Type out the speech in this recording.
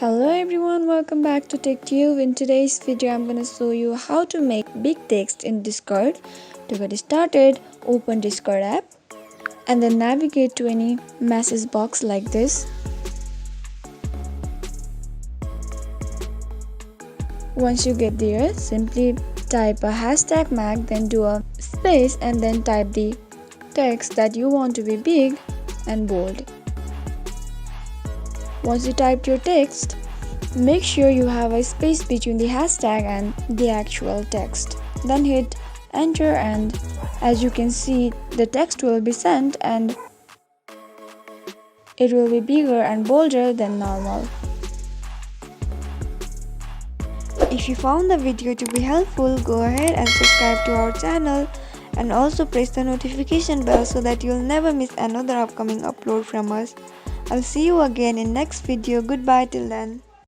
Hello everyone, welcome back to TechTube. In today's video, I'm gonna show you how to make big text in Discord. To get started, open Discord app and then navigate to any message box like this. Once you get there, simply type a hashtag mag, then do a space and then type the text that you want to be big and bold. Once you typed your text, make sure you have a space between the hashtag and the actual text. Then hit enter and as you can see, the text will be sent and it will be bigger and bolder than normal. If you found the video to be helpful, go ahead and subscribe to our channel and also press the notification bell so that you'll never miss another upcoming upload from us. I'll see you again in next video. Goodbye till then.